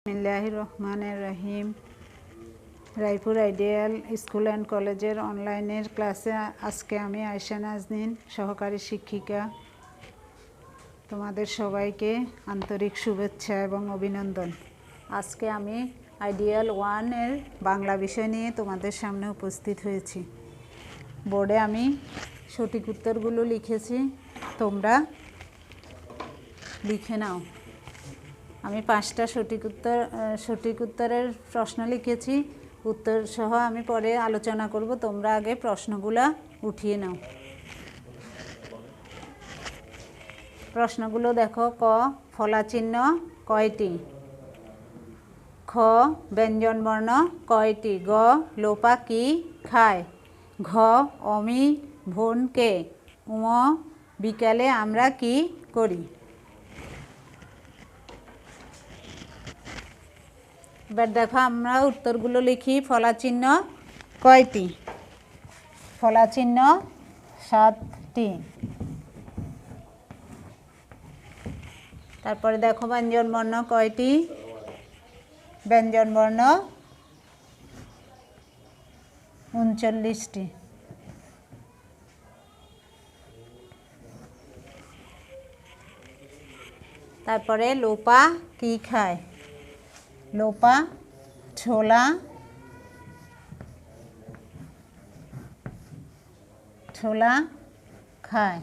বিসমিল্লাহির রহমানির রহিম। Raipur ideal school and কলেজের অনলাইনের ক্লাসে আজকে আমি আয়েশা নাজনীন, সহকারী শিক্ষিকা, তোমাদের সবাইকে আন্তরিক শুভেচ্ছা এবং অভিনন্দন। আজকে আমি আইডিয়াল 1-এর বাংলা বিষয় নিয়ে তোমাদের সামনে উপস্থিত হয়েছি। বোর্ডে আমি সঠিক উত্তরগুলো লিখেছি, তোমরা লিখে নাও। আমি 5টা সঠিক উত্তরের প্রশ্ন লিখেছি, উত্তর সহ আমি পরে আলোচনা করব। তোমরা আগে প্রশ্নগুলো উঠিয়ে নাও। প্রশ্নগুলো দেখো। ক, ফলাচিহ্ন কয়টি? খ, ব্যঞ্জনবর্ণ কয়টি? গ, লোপা কি খায়? ঘ, অমি বোনকে? উম, বিকালে আমরা কি করি? এবার দেখো আমরা উত্তরগুলো লিখি। ফলাচিহ্ন কয়টি? ফলাচিহ্ন 7টি। তারপরে দেখো ব্যঞ্জনবর্ণ কয়টি? ব্যঞ্জনবর্ণ 39টি। তারপরে লোপা কি খায়? লোপা ছোলা খায়।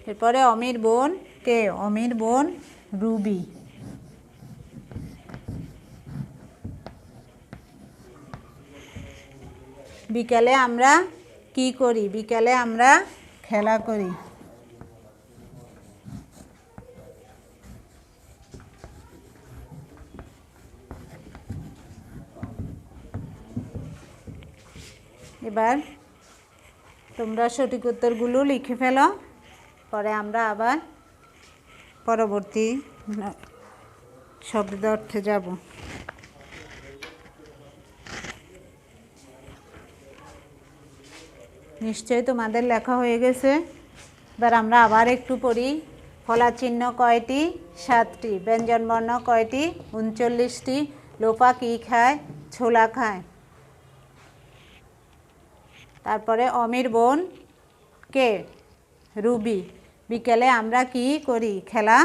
এরপরে অমির বোন কে? অমির বোন রুবি। বিকালে আমরা কি করি? বিকালে আমরা খেলা করি। এবার তোমরা সঠিক উত্তরগুলো লিখে ফেলো, পরে আমরা আবার পরবর্তী শব্দ অর্থে যাব। নিশ্চয়ই তোমাদের লেখা হয়ে গেছে। এবার আমরা আবার একটু পড়ি। ফলাচিহ্ন কয়টি? 7টি। ব্যঞ্জনবর্ণ কয়টি? 39টি। লোপা কি খায়? ছোলা খায়। তারপরে অমির বোন কে? রুবি। বিকেলে আমরা কি করি? খেলা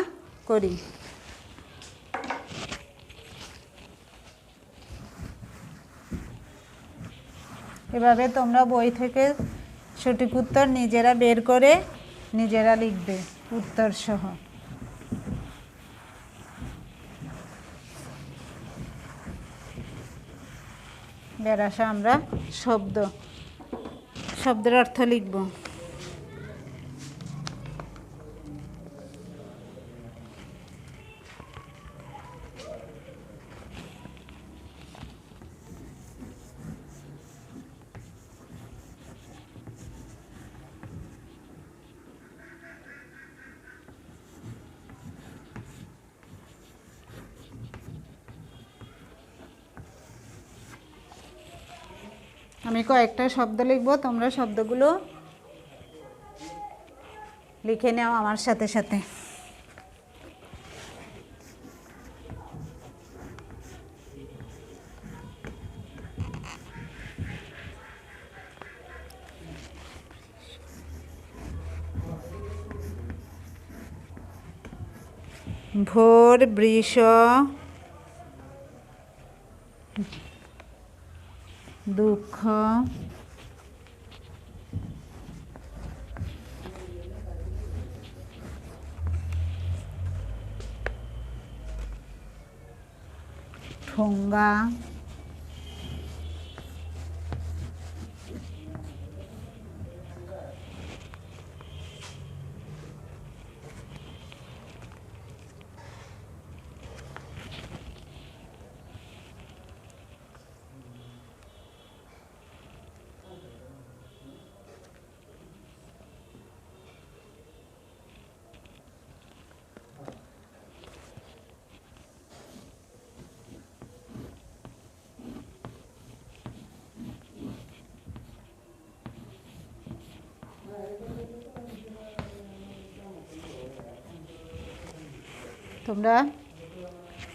করি। এভাবে তোমরা বই থেকে সঠিক উত্তর নিজেরা বের করে নিজেরা লিখবে উত্তর সহ। এবার আসা আমরা শব্দের অর্থ লিখব। আমি কয়েকটা শব্দ লিখব, তোমরা শব্দগুলো লিখে নাও আমার সাথে সাথে। ভোর, বৃষ, দুঃখ, ঠোঙ্গা, তোমরা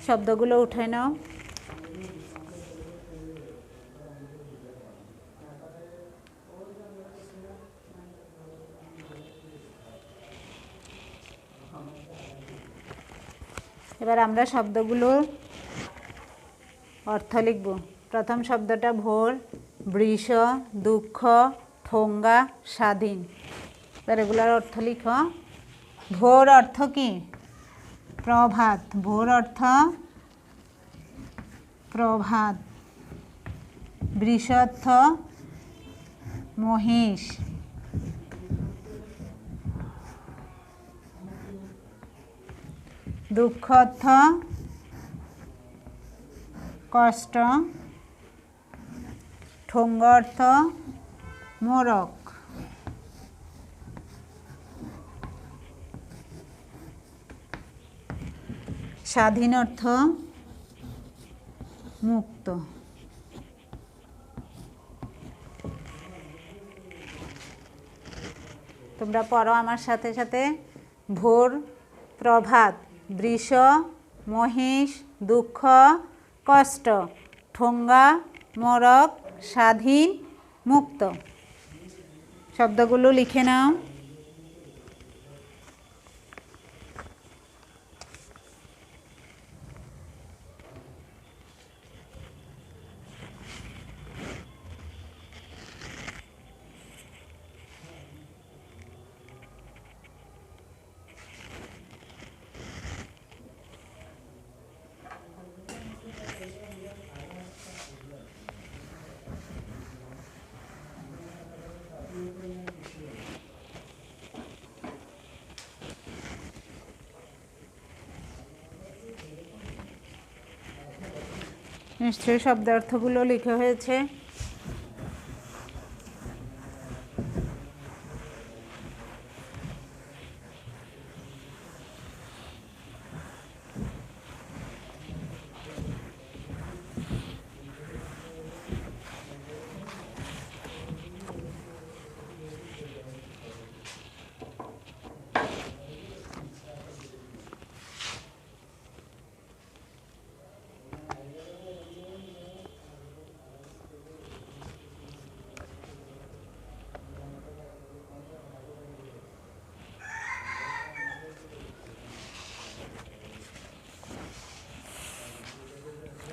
শব্দগুলো উঠে নাও। এবার আমরা শব্দগুলোর অর্থ লিখব। প্রথম শব্দটা ভোর, বৃষ, দুঃখ, ঠোঙ্গা, স্বাধীন। এবার এগুলোর অর্থ লিখো। ভোর অর্থ কি? প্রভাত। ভোর অর্থ প্রভাত। বৃষ অর্থ মহিষ। দুঃখ অর্থ কষ্ট। ঠোঙ্গ অর্থ মোরক। স্বাধীন অর্থ মুক্ত। তোমরা পড়ো আমার সাথে সাথে। ভোর, প্রভাত, বৃষ, মহিষ, দুঃখ, কষ্ট, ঠোঙ্গা, মোরক, স্বাধীন, মুক্ত। শব্দগুলো লিখে নাও। নিশ্চয়ই শব্দার্থগুলো লিখে হয়েছে।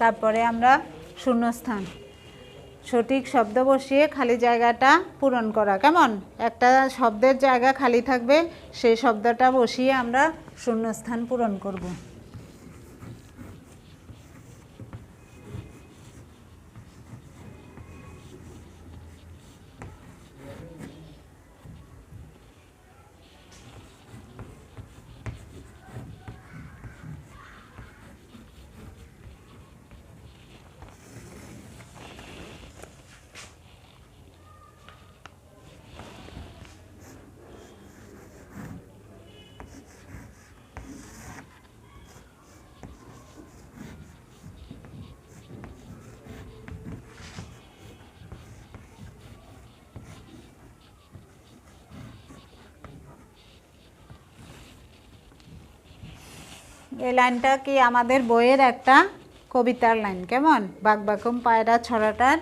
তারপরে আমরা শূন্যস্থান, সঠিক শব্দ বসিয়ে খালি জায়গাটা পূরণ করা। কেমন? একটা শব্দের জায়গা খালি থাকবে, সেই শব্দটা বসিয়ে আমরা শূন্যস্থান পূরণ করব। এই লাইনটা কি আমাদের বইয়ের একটা কবিতার লাইন। কেমন? বাঘবাকুম পায়রা ছড়াটার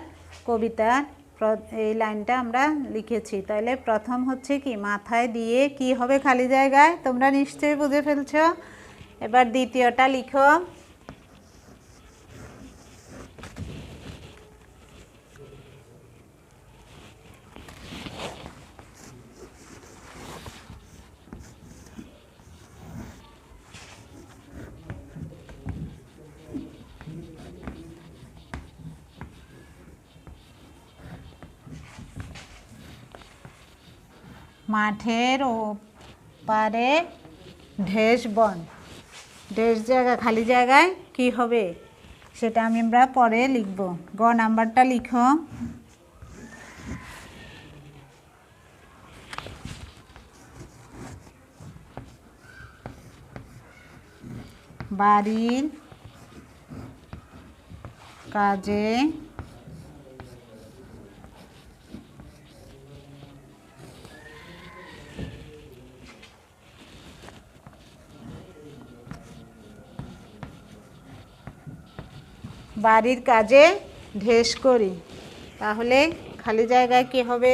কবিতার এই লাইনটা আমরা লিখেছি। তাহলে প্রথম হচ্ছে কি মাথায় দিয়ে কি হবে খালি জায়গায়, তোমরা নিশ্চয়ই বুঝে ফেলছো। এবার দ্বিতীয়টা লিখো। মাঠের ওপারে ঢেস বন। ঢেস জায়গা খালি জায়গায় কি হবে সেটা আমরা পরে লিখব। গ নাম্বারটা লিখো। বাড়ির কাজে বাড়ির কাজে ঢেস করি। তাহলে খালি জায়গায় কি হবে?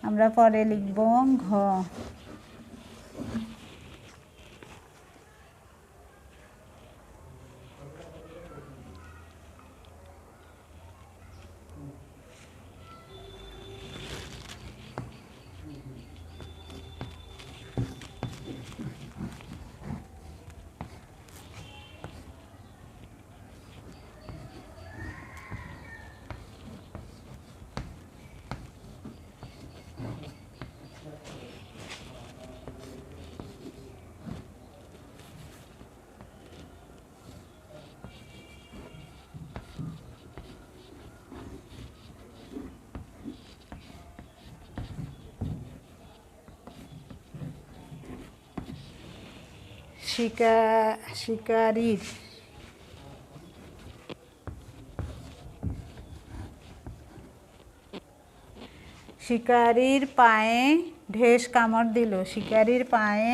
আমরা পরে লিখব ঘ। শিকারীর শিকারীর পায়ে ঢেস কামড় দিল। শিকারীর পায়ে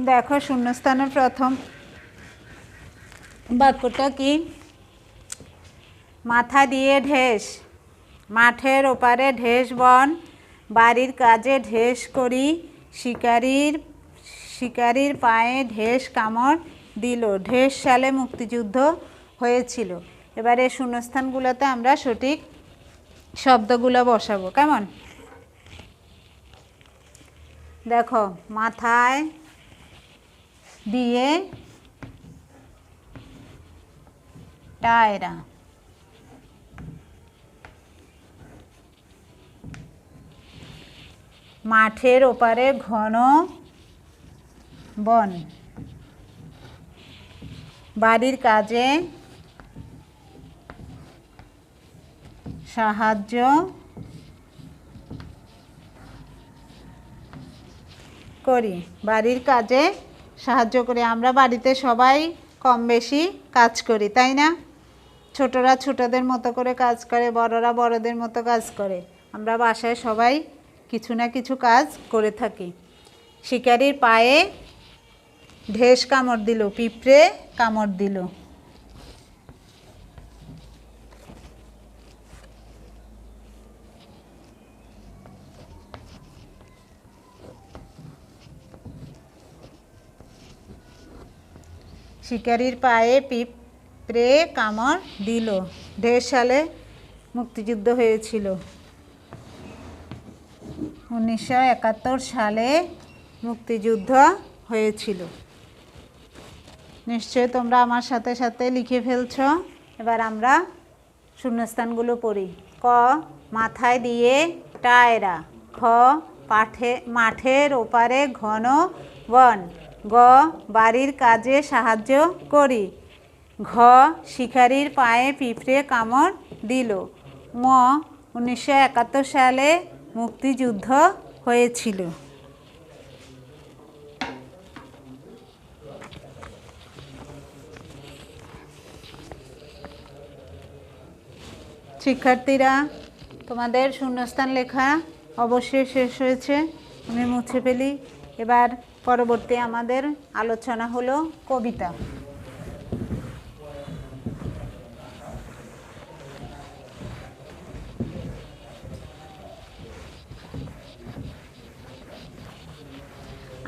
দেখো শূন্যস্থানের প্রথম বাক্যটা কি? মাথা দিয়ে ঢেস, মাঠের ওপারে ঢেস বন, বাড়ির কাজে ঢেস করি, শিকারীর পায়ে ঢেস কামড় দিল। ঢেস সালে মুক্তিযুদ্ধ হয়েছিল। এবারে শূন্যস্থানগুলোতে আমরা সঠিক শব্দগুলো বসাবো। কেমন? দেখো, মাথায় দিয়ে টায়রা, মাঠের ওপারে ঘন বন, বাড়ির কাজে সাহায্য করি। বাড়ির কাজে সাহায্য করি। আমরা বাড়িতে সবাই কম বেশি কাজ করি, তাই না? ছোটরা ছোটদের মতো করে কাজ করে, বড়রা বড়দের মতো কাজ করে। আমরা বাসায় সবাই কিছু না কিছু কাজ করে থাকি। শিকারীর পায়ে ঢেস কামড় দিল, পিঁপড়ে কামড় দিল। শিকারীর পায়ে পিঁপড়ে কামড় দিল। ঢের সালে মুক্তিযুদ্ধ হয়েছিল। 1971 সালে মুক্তিযুদ্ধ হয়েছিল। নিশ্চয়ই তোমরা আমার সাথে সাথে লিখে ফেলছ। এবার আমরা শূন্যস্থানগুলো পড়ি। ক, মাথায় দিয়ে টায়রা। খ, মাঠের ওপারে ঘন বন। গ, বাড়ির কাজে সাহায্য করি। ঘ, শিকারীর পায়ে পিঁপড়ে কামড় দিল। ম, 1971 সালে মুক্তিযুদ্ধ হয়েছিল। শিক্ষার্থীরা, তোমাদের শূন্যস্থান লেখা অবশ্যই শেষ হয়েছে। আমি মুছে ফেলি। এবার পরবর্তী আমাদের আলোচনা হলো কবিতা।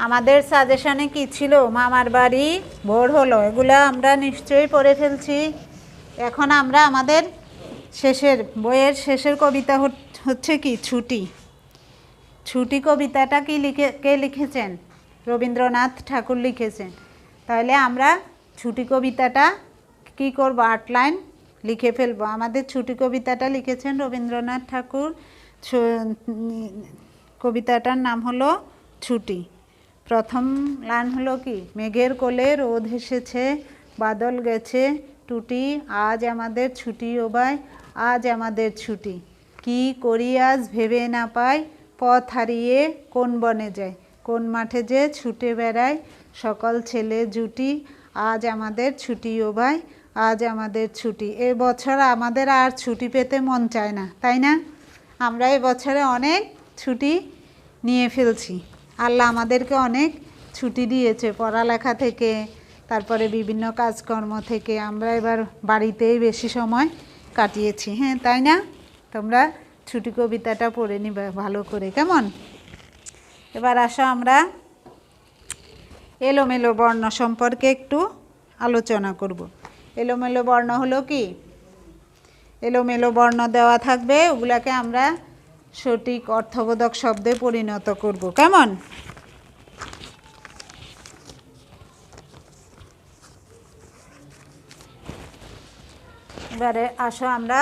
আমাদের সাজেশনে কি ছিল? মামার বাড়ি, ভোর হলো, এগুলো আমরা নিশ্চয়ই পড়ে ফেলছি। এখন আমরা আমাদের বইয়ের শেষের কবিতা হচ্ছে কি? ছুটি। ছুটি কবিতাটা কে লিখেছেন? রবীন্দ্রনাথ ঠাকুর লিখেছেন। তাহলে আমরা ছুটি কবিতাটা কি করব, 8 লাইন লিখে ফেলবো। আমাদের ছুটি কবিতাটা লিখেছেন রবীন্দ্রনাথ ঠাকুর। কবিতাটার নাম হলো ছুটি। প্রথম লাইন হলো কি, মেঘের কোলে রোদ হেসেছে, বাদল গেছে টুটি, আজ আমাদের ছুটি ও ভাই, আজ আমাদের ছুটি। কি করি আজ ভেবে না পাই, পথ হারিয়ে কোন বনে যায়, কোন মাঠে যে ছুটে বেড়ায় সকল ছেলে জুটি, আজ আমাদের ছুটি ও ভাই, আজ আমাদের ছুটি। এবছর আমাদের আর ছুটি পেতে মন চায় না, তাই না? আমরা এবছরে অনেক ছুটি নিয়ে ফেলছি। আল্লাহ আমাদেরকে অনেক ছুটি দিয়েছে পড়ালেখা থেকে, তারপরে বিভিন্ন কাজকর্ম থেকে। আমরা এবার বাড়িতেই বেশি সময় কাটিয়েছি, হ্যাঁ তাই না? তোমরা ছুটি কবিতাটা পড়ে নিবে ভালো করে, কেমন? এবার আসো আমরা এলোমেলো বর্ণ সম্পর্কে একটু আলোচনা করব। এলোমেলো বর্ণ হলো কি, এলোমেলো বর্ণ দেওয়া থাকবে, ওগুলাকে আমরা সঠিক অর্থবোধক শব্দে পরিণত করব, কেমন? এবারে আসো আমরা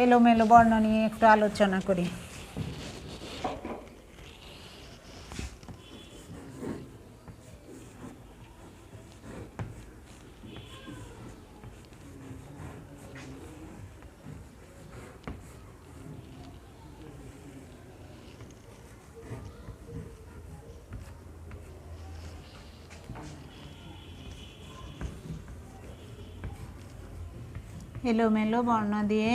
এলোমেলো বর্ণ নিয়ে একটু আলোচনা করি। এলোমেলো বর্ণ দিয়ে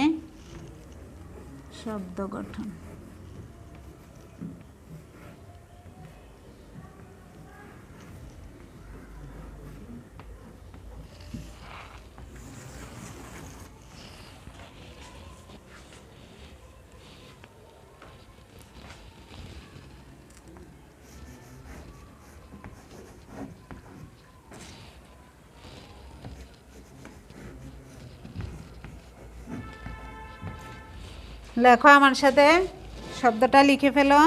শব্দ গঠন। লেখো আমার সাথে, শব্দটা লিখে ফেলো।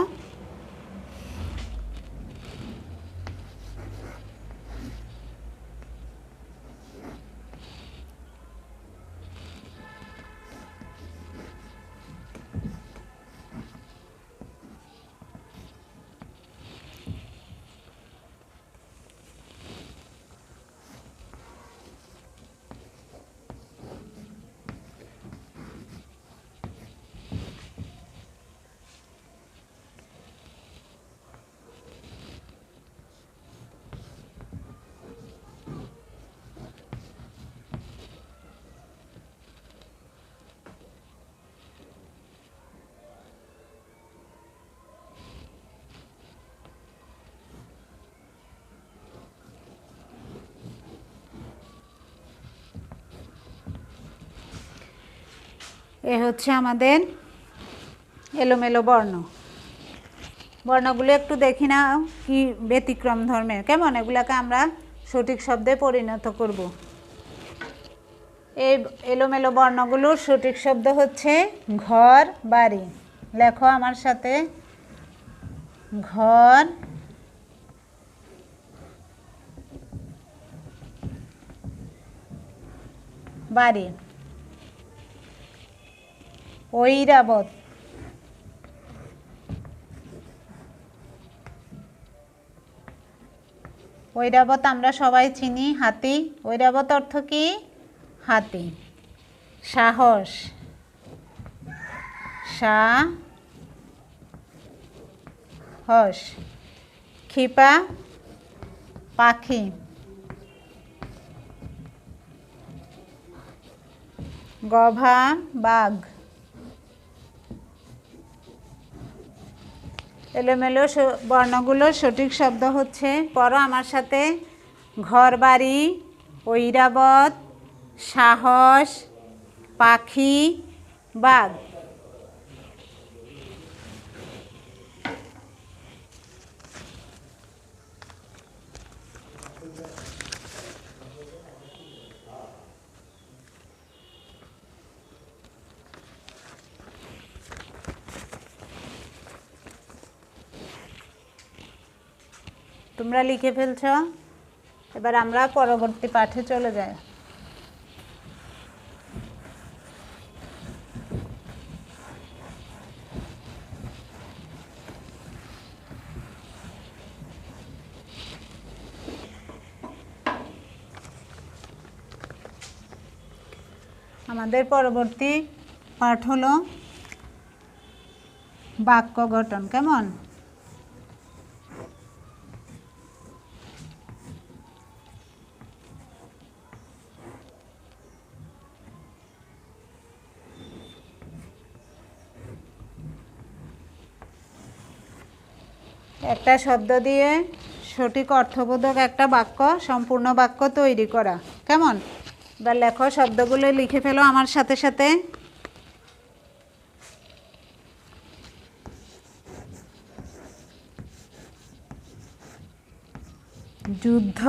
এ হচ্ছে আমাদের এলোমেলো বর্ণ। বর্ণগুলো একটু দেখি না কি ব্যতিক্রম ধর্মের, কেমন? এগুলাকে আমরা সঠিক শব্দে পরিণত করব। এই এলোমেলো বর্ণগুলোর সঠিক শব্দ হচ্ছে ঘর বাড়ি। লেখো আমার সাথে, ঘর বাড়ি। ঐরাবত, ঐরাবত আমরা সবাই চিনি, হাতি। ঐরাবত অর্থ কি? হাতি। সাহস, সাহস। ক্ষিপা, পাখি। গভা, বাঘ। এলোমেলো বর্ণগুলোর সঠিক শব্দ হচ্ছে, পড়ো আমার সাথে, ঘর বাড়ি, ঐরাবত, সাহস, পাখি, বাঘ। তোমরা লিখে ফেলছো? এবার আমরা পরবর্তী পাঠে চলে যাই। আমাদের পরবর্তী পাঠ হলো বাক্য গঠন। কেমন? একটা শব্দ দিয়ে সঠিক অর্থবোধক একটা বাক্য, সম্পূর্ণ বাক্য তৈরি করা। কেমন? এবার লেখো, শব্দগুলো লিখে ফেলো আমার সাথে সাথে। যুদ্ধ,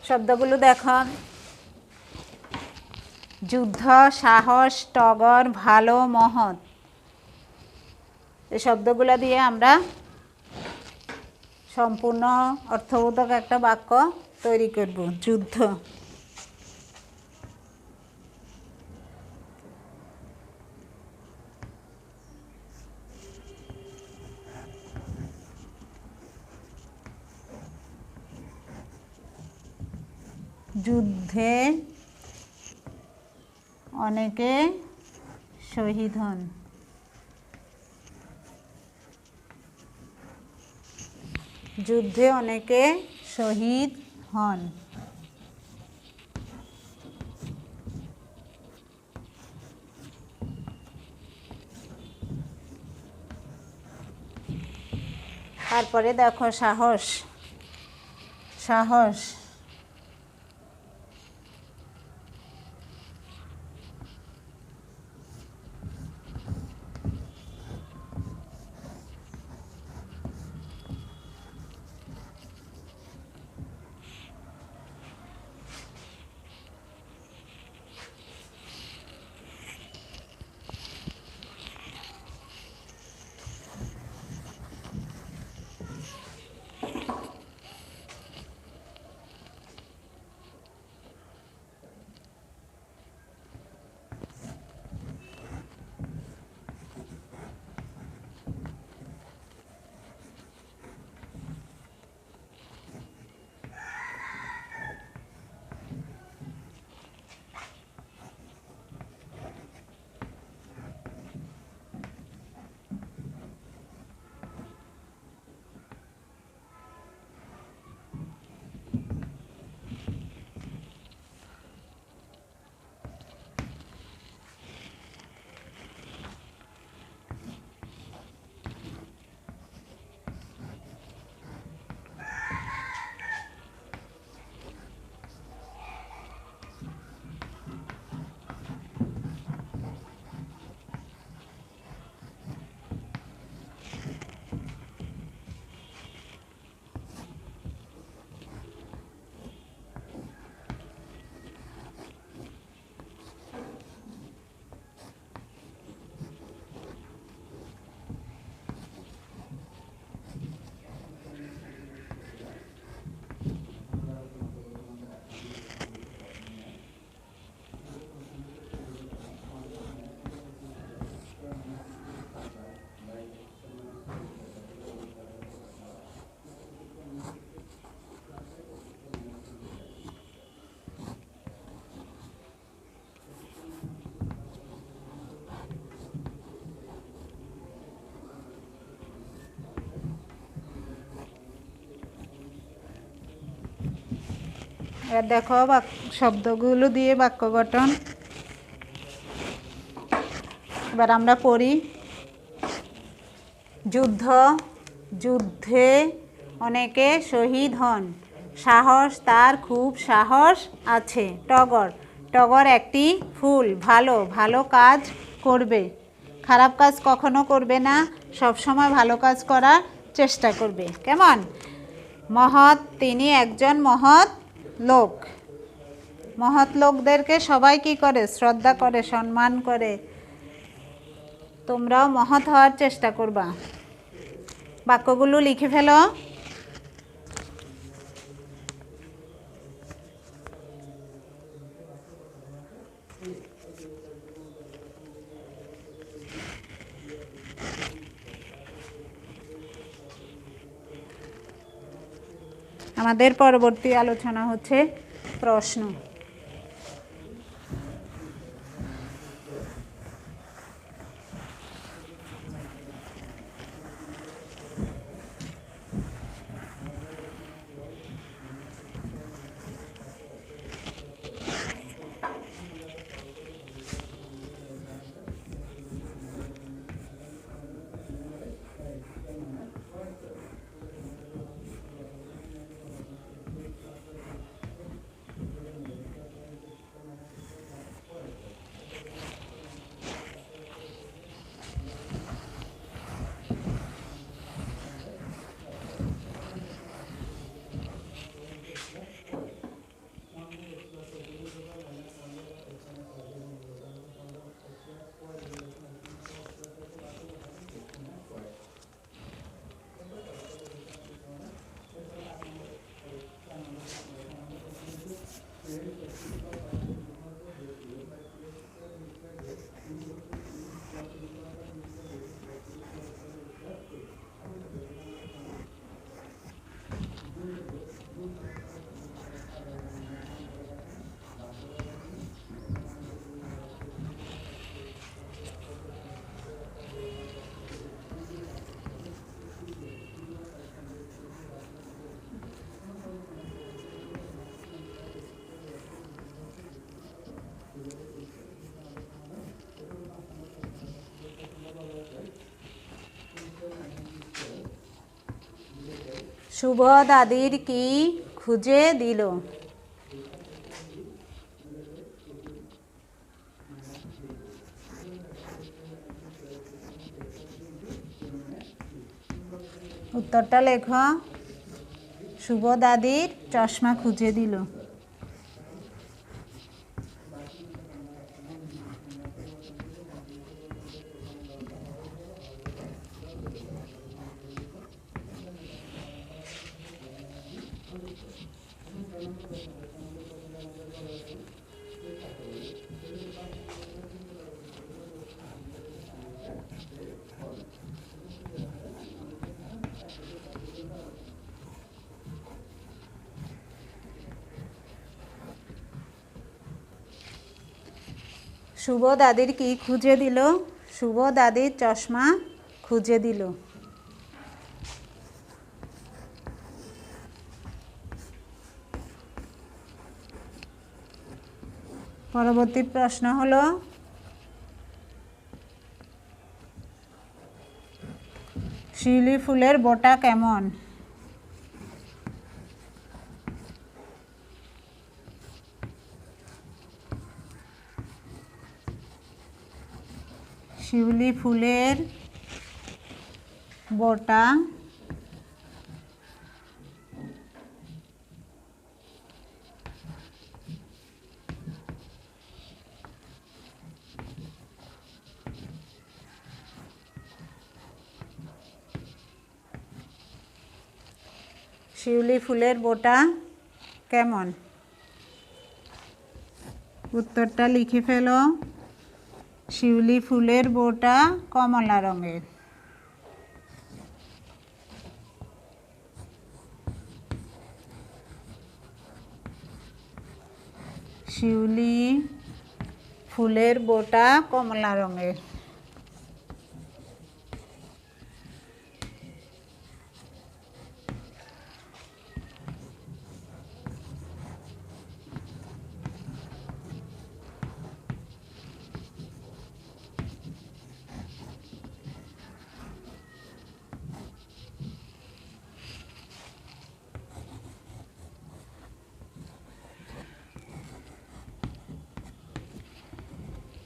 শব্দগুলো দেখো। যুদ্ধ, সাহস, টগর, ভালো, মহৎ। এই শব্দগুলো দিয়ে আমরা সম্পূর্ণ অর্থবোধক একটা বাক্য তৈরি করব। যুদ্ধ, যুদ্ধে অনেকে শহীদ হন। যুদ্ধে অনেকে শহীদ হন। তারপরে দেখো সাহস। সাহস, এবার দেখো শব্দগুলো দিয়ে বাক্য গঠন। এবার আমরা পড়ি। যুদ্ধ, যুদ্ধে অনেকে শহীদ হন। সাহস, তার খুব সাহস আছে। টগর, টগর একটি ফুল। ভালো, ভালো কাজ করবে। খারাপ কাজ কখনো করবে না, সবসময় ভালো কাজ করার চেষ্টা করবে। কেমন? মহৎ, তিনি একজন মহৎ লোক। মহৎ লোকদেরকে সবাই কি করে? শ্রদ্ধা করে, সম্মান করে। তোমরাও মহৎ হওয়ার চেষ্টা করবা। বাক্যগুলো লিখে ফেলো। আমাদের পরবর্তী আলোচনা হচ্ছে প্রশ্ন। শুভ দাদির কি খুঁজে দিল? উত্তরটা লেখো। শুভ দাদির চশমা খুঁজে দিল। শুভ দাদির কি খুঁজে দিল? শুভ দাদির চশমা খুঁজে দিল। পরবর্তী প্রশ্ন হলো, শিউলি ফুলের বোটা কেমন? শিউলি ফুলের বোটা শিউলি ফুলের বোটা কেমন? উত্তরটা লিখে ফেলো। শিউলি ফুলের বোটা কমলা রঙের। শিউলি ফুলের বোটা কমলা রঙের।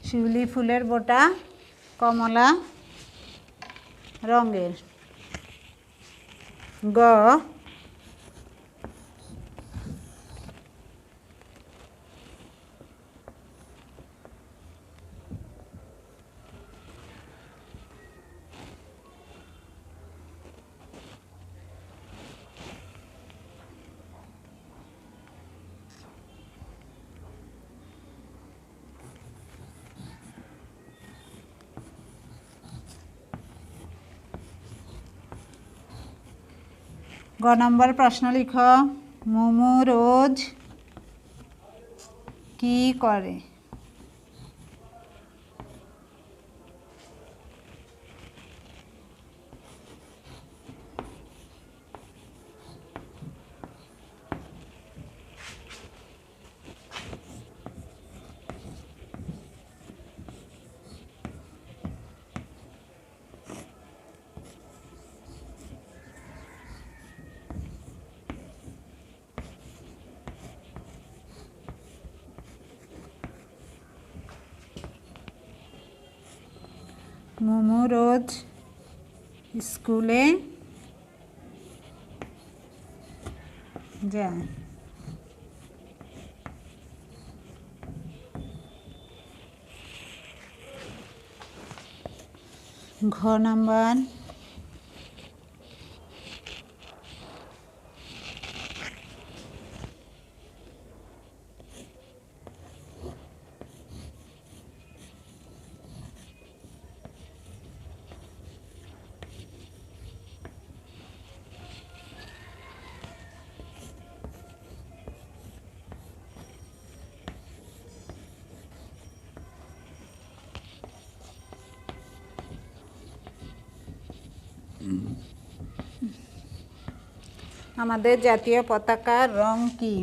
শিউলি ফুলের বোটা কমলা রঙের। গ নম্বর প্রশ্ন লিখো। মোমো রোজ কি করে? মোমো রোজ স্কুলে যায়। ঘ নাম্বার আমাদের জাতীয় পতাকার রং কি?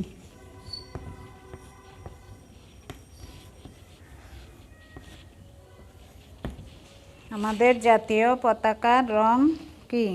আমাদের জাতীয় পতাকার রং কি?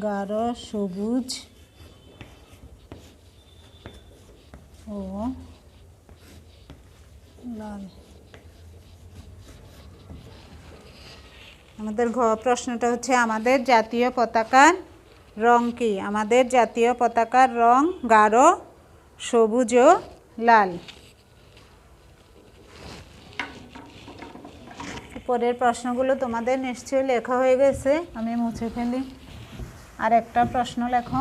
গাঢ় সবুজ ও লাল। আমাদের প্রশ্নটা হচ্ছে আমাদের জাতীয় পতাকার রং কি? আমাদের জাতীয় পতাকার রং গাঢ় সবুজ ও লাল। পরের প্রশ্নগুলো তোমাদের নিশ্চয়ই লেখা হয়ে গেছে, আমি মুছে ফেলি। আর একটা প্রশ্ন লেখো।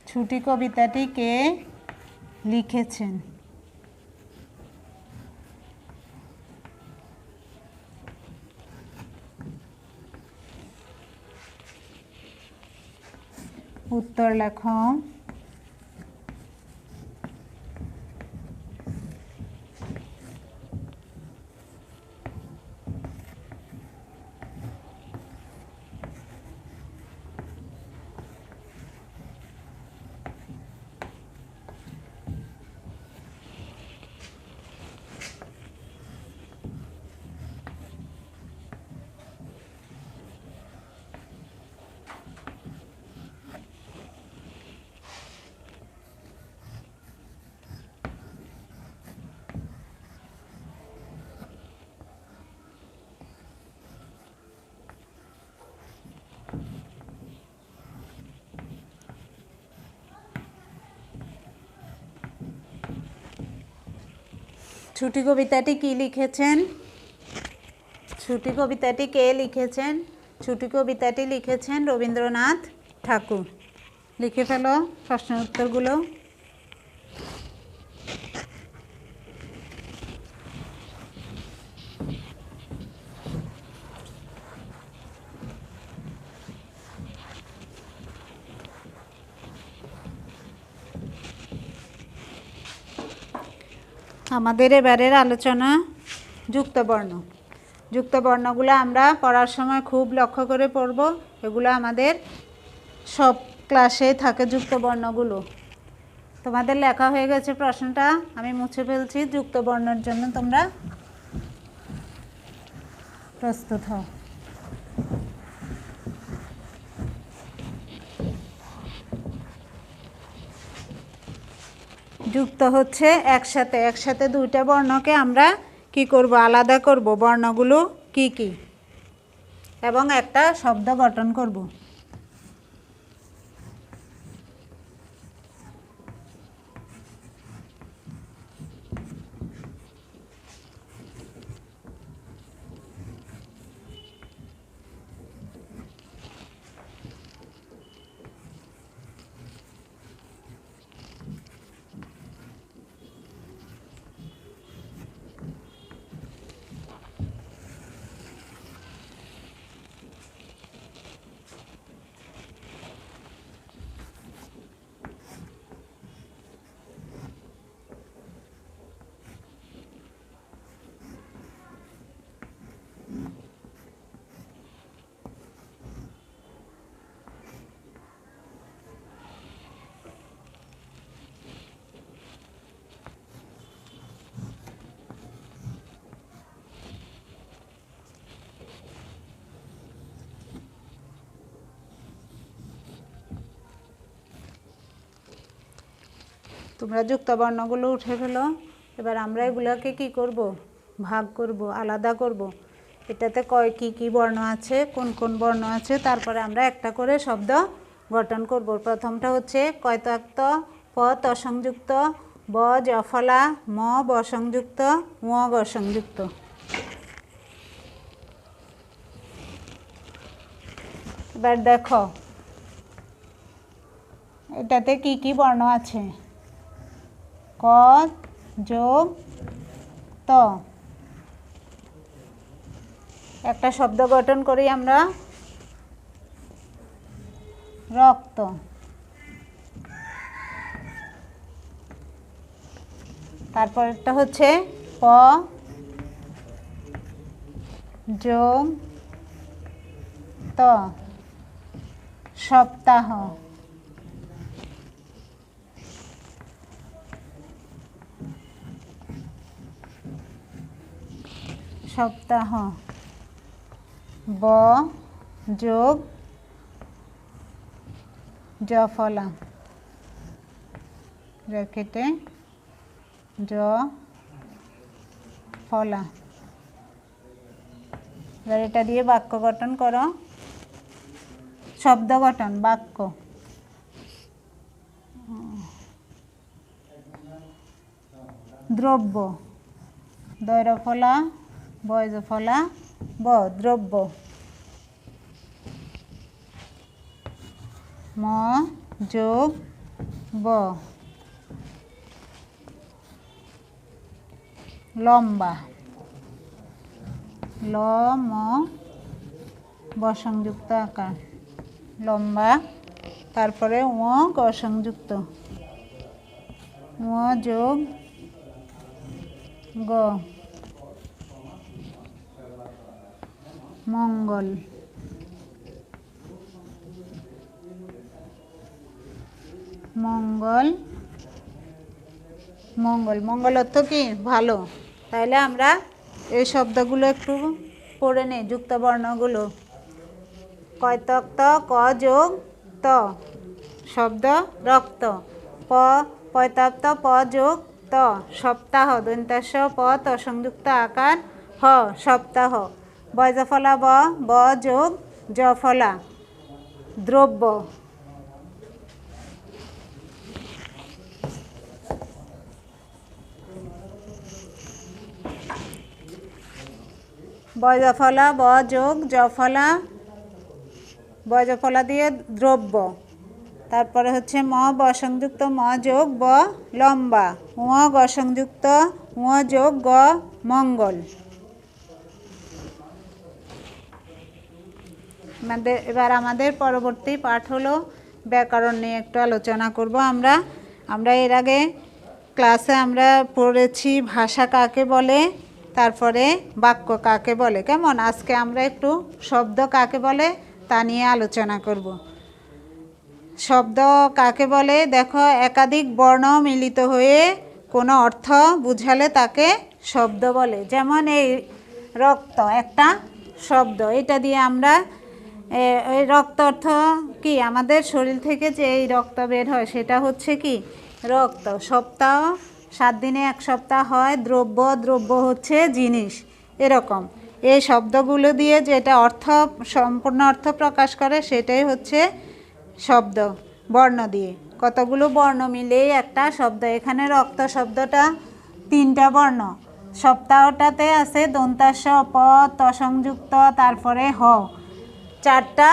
ছুটি কবিতাটি কে লিখেছেন? উত্তর লেখো। ছুটি কবিতাটি কি লিখেছেন? ছুটি কবিতাটি কে লিখেছেন? ছুটি কবিতাটি লিখেছেন রবীন্দ্রনাথ ঠাকুর। লিখে ফেলো প্রশ্ন উত্তরগুলো। আমাদের এবারের আলোচনা যুক্তবর্ণ। যুক্তবর্ণগুলো আমরা পড়ার সময় খুব লক্ষ্য করে পড়ব। এগুলো আমাদের সব ক্লাসে থাকে যুক্তবর্ণগুলো। তোমাদের লেখা হয়ে গেছে প্রশ্নটা, আমি মুছে ফেলছি। যুক্তবর্ণের জন্য তোমরা প্রস্তুত হও। যুক্ত হচ্ছে একসাথে, একসাথে দুইটা বর্ণকে আমরা কি করব? আলাদা করব বর্ণগুলো কি কি, এবং একটা শব্দ গঠন করব। তোমরা যুক্তবর্ণগুলো উঠে ফেলো। এবার আমরা এগুলোকে কি করব? ভাগ করব, আলাদা করব। এটাতে কি কি বর্ণ আছে, কোন কোন বর্ণ আছে, তারপরে আমরা একটা করে শব্দ গঠন করব। প্রথমটা হচ্ছে কয়তাক্ত প ত সংযুক্ত, ব জফলা, ম ব সংযুক্ত, ম গ সংযুক্ত। এবার দেখো এটাতে কি কি বর্ণ আছে। ক যোগ ত। একটা শব্দ গঠন করি আমরা, রক্ত। তারপরটা হচ্ছে প যোগ ত, সপ্তাহ। সপ্তাহ। ব যোগ জফলা, ব্র্যাকেটে জ ফলা। এবার এটা দিয়ে বাক্য গঠন করো, শব্দ গঠন, বাক্য। দ্রব্য, দৈরফলা, বয়জফলা, ব দ্রব্য। ম যোগ ব লম্বা, ল ম ব সংযুক্ত আকার, লম্বা। তারপরে ম গ সংযুক্ত, ম যোগ গ মঙ্গল। মঙ্গল, মঙ্গল, মঙ্গল অর্থ কি? ভালো। তাহলে আমরা এই শব্দগুলো একটু পড়ে নিই, যুক্তবর্ণগুলো। কয়তক্ত ক যোগ ত, শব্দ রক্ত। প পয়তাপ্ত প যোগ ত, সপ্তাহ। দন্তাস্য প ত সংযুক্ত আকার হ, সপ্তাহ। বয়জফলা ব, ব যোগ জফলা, দ্রব্য, বজফলা ব যোগ জফলা, বজফলা দিয়ে দ্রব্য। তারপরে হচ্ছে ম ব সংযুক্ত ম যোগ ব লম্বা, উ গ সংযুক্ত উ যোগ গ মঙ্গল। এবার আমাদের পরবর্তী পাঠ হলো ব্যাকরণ নিয়ে একটু আলোচনা করব। আমরা এর আগে ক্লাসে আমরা পড়েছি ভাষা কাকে বলে, তারপরে বাক্য কাকে বলে। কেমন? আজকে আমরা একটু শব্দ কাকে বলে তা নিয়ে আলোচনা করব। শব্দ কাকে বলে? দেখো, একাধিক বর্ণ মিলিত হয়ে কোনো অর্থ বুঝালে তাকে শব্দ বলে। যেমন এই রক্ত একটা শব্দ, এটা দিয়ে আমরা এই রক্ত অর্থ কি? আমাদের শরীর থেকে যে এই রক্ত বের হয় সেটা হচ্ছে কি? রক্ত। সপ্তাহ 7 দিনে 1 সপ্তাহ হয়। দ্রব্য, দ্রব্য হচ্ছে জিনিস। এরকম এই শব্দগুলো দিয়ে যেটা অর্থ সম্পূর্ণ অর্থ প্রকাশ করে সেটাই হচ্ছে শব্দ। বর্ণ দিয়ে কতগুলো বর্ণ মিলেই একটা শব্দ। এখানে রক্ত শব্দটা 3টা বর্ণ। সপ্তাহটাতে আছে দন্তাস্য, প, ত সংযুক্ত, তারপরে হ। 4টা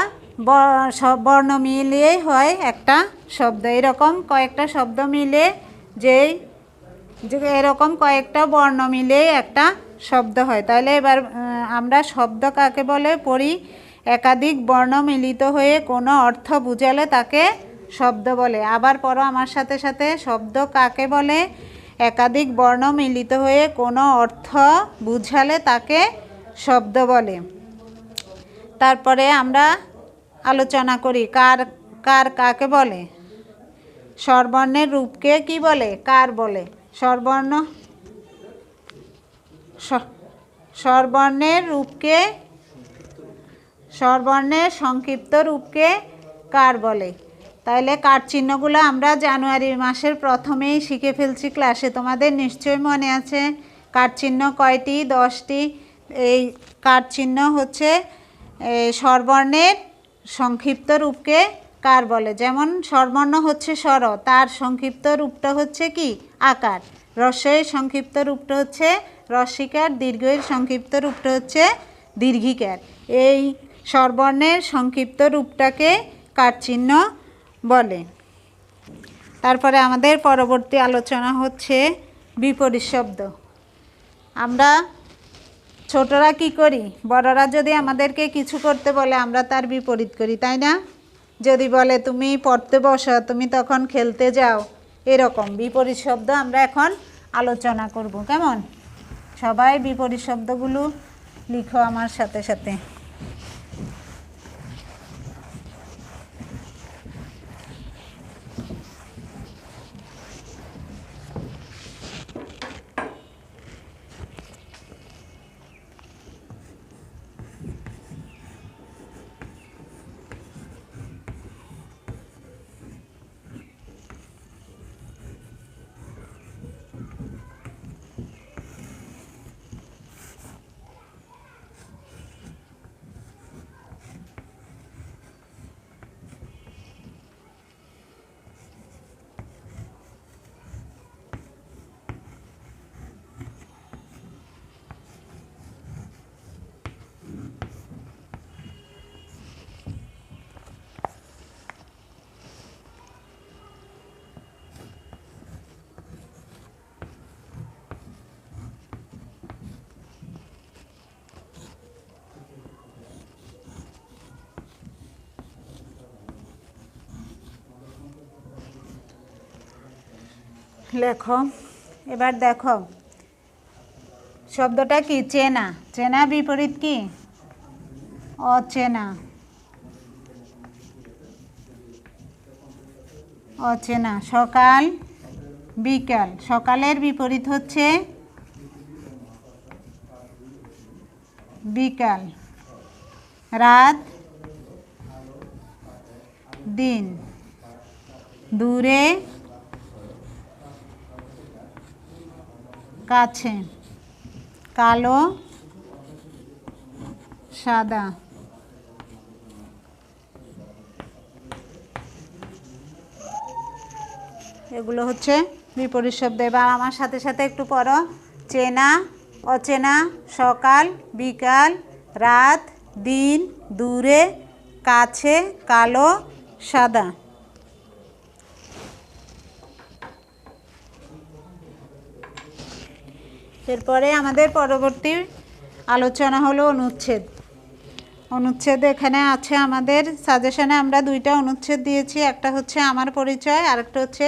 বর্ণ মিলিয়েই হয় একটা শব্দ। এরকম কয়েকটা শব্দ মিলে এরকম কয়েকটা বর্ণ মিলে একটা শব্দ হয়। তাহলে এবার আমরা শব্দ কাকে বলে পড়ি। একাধিক বর্ণ মিলিত হয়ে কোনো অর্থ বুঝালে তাকে শব্দ বলে। আবার পড়ো আমার সাথে সাথে। শব্দ কাকে বলে? একাধিক বর্ণ মিলিত হয়ে কোনো অর্থ বুঝালে তাকে শব্দ বলে। তারপরে আমরা আলোচনা করি কাকে বলে। স্বরবর্ণের রূপকে কি বলে? কার বলে। স্বরবর্ণের সংক্ষিপ্ত রূপকে কার বলে। তাহলে কার চিহ্নগুলো আমরা জানুয়ারি মাসের প্রথমেই শিখে ফেলছি ক্লাসে। তোমাদের নিশ্চয়ই মনে আছে কার চিহ্ন কয়টি? 10টি। এই কার চিহ্ন হচ্ছে স্বরবর্ণের সংক্ষিপ্ত রূপকে কার বলে। যেমন স্বরবর্ণ হচ্ছে স্বর, তার সংক্ষিপ্ত রূপটা হচ্ছে কি? আকার। হ্রস্বের সংক্ষিপ্ত রূপটা হচ্ছে হ্রস্বিকার, দীর্ঘের সংক্ষিপ্ত রূপটা হচ্ছে দীর্ঘিকার। এই স্বরবর্ণের সংক্ষিপ্ত রূপটাকে কার চিহ্ন বলে। তারপরে আমাদের পরবর্তী আলোচনা হচ্ছে বিপরীত শব্দ। আমরা ছোটরা কি করি? বড়রা যদি আমাদেরকে কিছু করতে বলে আমরা তার বিপরীত করি, তাই না? যদি বলে তুমি পড়তে বসো, তুমি তখন খেলতে যাও। এরকম বিপরীত শব্দ আমরা এখন আলোচনা করব। কেমন? সবাই বিপরীত শব্দগুলো লিখো আমার সাথে সাথে। লেখো। এবার দেখো শব্দটা কি? চেনা। চেনা বিপরীত কি? অচেনা। অচেনা। সকাল, বিকাল। সকালের বিপরীত হচ্ছে বিকাল। রাত, দিন। দূরে, কাছে। কালো, সাদা। এগুলো হচ্ছে বিপরীত শব্দ। এবার আমার সাথে সাথে একটু পড়ো। চেনা, অচেনা, সকাল, বিকাল, রাত, দিন, দূরে, কাছে, কালো, সাদা। এরপরে আমাদের পরবর্তী আলোচনা হলো অনুচ্ছেদ। অনুচ্ছেদ এখানে আছে আমাদের সাজেশনে আমরা দুইটা অনুচ্ছেদ দিয়েছি, একটা হচ্ছে আমার পরিচয় আর একটা হচ্ছে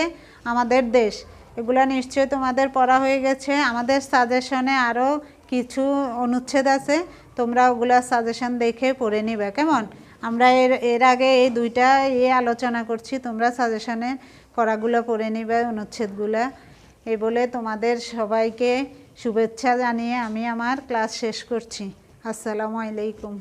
আমাদের দেশ। এগুলা নিশ্চয়ই তোমাদের পড়া হয়ে গেছে। আমাদের সাজেশনে আরও কিছু অনুচ্ছেদ আছে, তোমরা ওগুলা সাজেশন দেখে পড়ে নিবে, কেমন? আমরা এর আগে এই দুইটা আলোচনা করছি, তোমরা সাজেশনের পড়াগুলো পড়ে নিবে, অনুচ্ছেদগুলা। এই বলে তোমাদের সবাইকে শুভেচ্ছা জানিয়ে আমি আমার ক্লাস শেষ করছি। আসসালামু আলাইকুম।